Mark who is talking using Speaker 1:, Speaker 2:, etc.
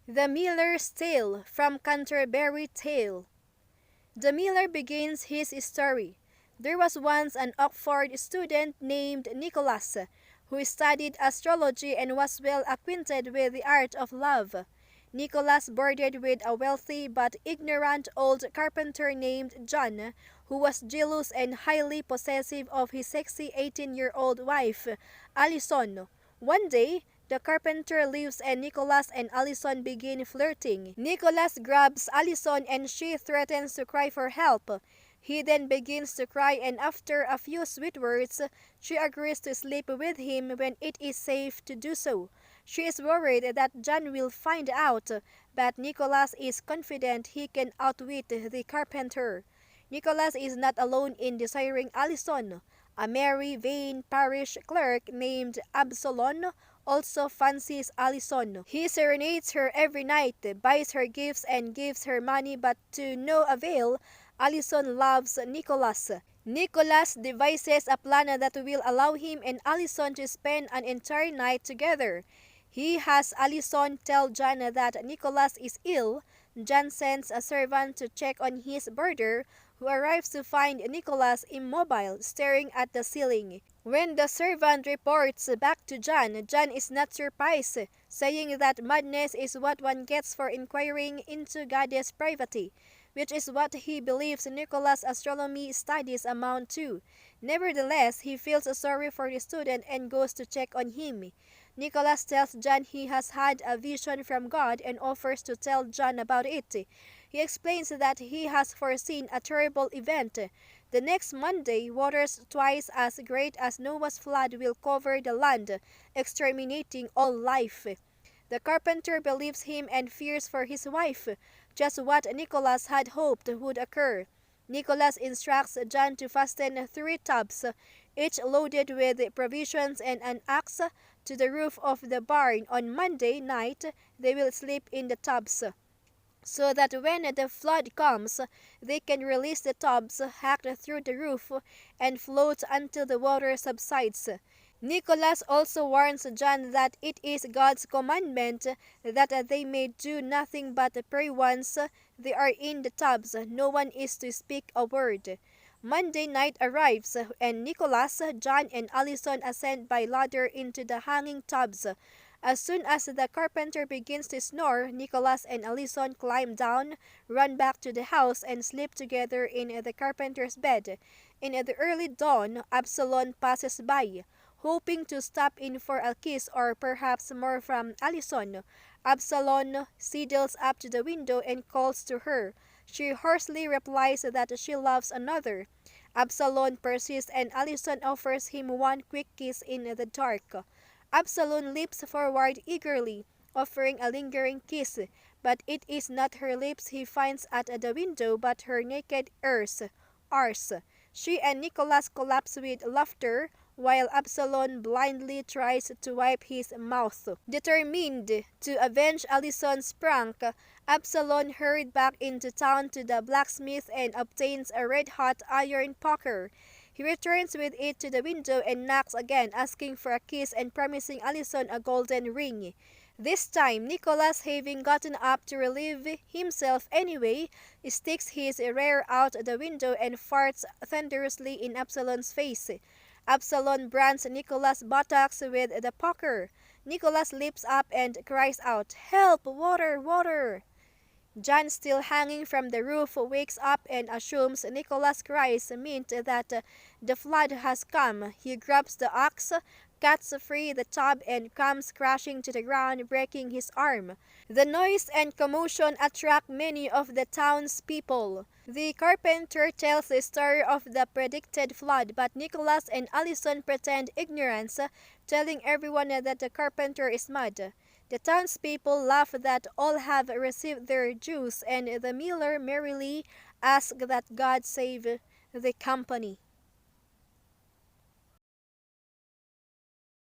Speaker 1: The Miller's Tale from Canterbury Tale. The miller begins his story. There was once an Oxford student named Nicholas, who studied astrology and was well acquainted with the art of love. Nicholas boarded with a wealthy but ignorant old carpenter named John, who was jealous and highly possessive of his sexy 18-year-old wife, Alison. One day, the carpenter leaves and Nicholas and Alison begin flirting. Nicholas grabs Alison and she threatens to cry for help. He then begins to cry and after a few sweet words, she agrees to sleep with him when it is safe to do so. She is worried that John will find out, but Nicholas is confident he can outwit the carpenter. Nicholas is not alone in desiring Alison. A merry, vain parish clerk named Absalom also fancies Alison. He serenades her every night, buys her gifts and gives her money, but to no avail. Alison loves Nicholas. Nicholas devises a plan that will allow him and Alison to spend an entire night together. He has Alison tell John that Nicholas is ill. John sends a servant to check on his boarder, who arrives to find Nicholas immobile, staring at the ceiling. When the servant reports back to John, John is not surprised, saying that madness is what one gets for inquiring into goddess privacy, which is what he believes Nicholas' astronomy studies amount to. Nevertheless, he feels sorry for the student and goes to check on him. Nicholas tells John he has had a vision from God and offers to tell John about it. He explains that he has foreseen a terrible event. The next Monday, waters twice as great as Noah's flood will cover the land, exterminating all life. The carpenter believes him and fears for his wife, just what Nicholas had hoped would occur. Nicholas instructs John to fasten 3 tubs, each loaded with provisions and an axe, to the roof of the barn. On Monday night, they will sleep in the tubs, so that when the flood comes, they can release the tubs hacked through the roof and float until the water subsides. Nicholas also warns John that it is God's commandment that they may do nothing but pray once they are in the tubs. No one is to speak a word. Monday night arrives, and Nicholas, John, and Alison ascend by ladder into the hanging tubs. As soon as the carpenter begins to snore, Nicholas and Alison climb down, run back to the house, and sleep together in the carpenter's bed. In the early dawn, Absalom passes by, hoping to stop in for a kiss or perhaps more from Alison. Absalom sidles up to the window and calls to her. She hoarsely replies that she loves another. Absalom persists and Alison offers him one quick kiss in the dark. Absalom leaps forward eagerly, offering a lingering kiss, but it is not her lips he finds at the window but her naked arse. She and Nicholas collapse with laughter, while Absalom blindly tries to wipe his mouth. Determined to avenge Alison's prank, Absalom hurried back into town to the blacksmith and obtains a red-hot iron poker. He returns with it to the window and knocks again, asking for a kiss and promising Alison a golden ring. This time, Nicholas, having gotten up to relieve himself anyway, sticks his rear out the window and farts thunderously in Absalom's face. Absalom brands Nicholas' buttocks with the poker. Nicholas leaps up and cries out, "Help! Water! Water!" John, still hanging from the roof, wakes up and assumes Nicholas' cries meant that the flood has come. He grabs the axe, cuts free the tub, and comes crashing to the ground, breaking his arm. The noise and commotion attract many of the townspeople. The carpenter tells the story of the predicted flood, but Nicholas and Alison pretend ignorance, telling everyone that the carpenter is mad. The townspeople laugh that all have received their dues, and the miller merrily asks that God save the company.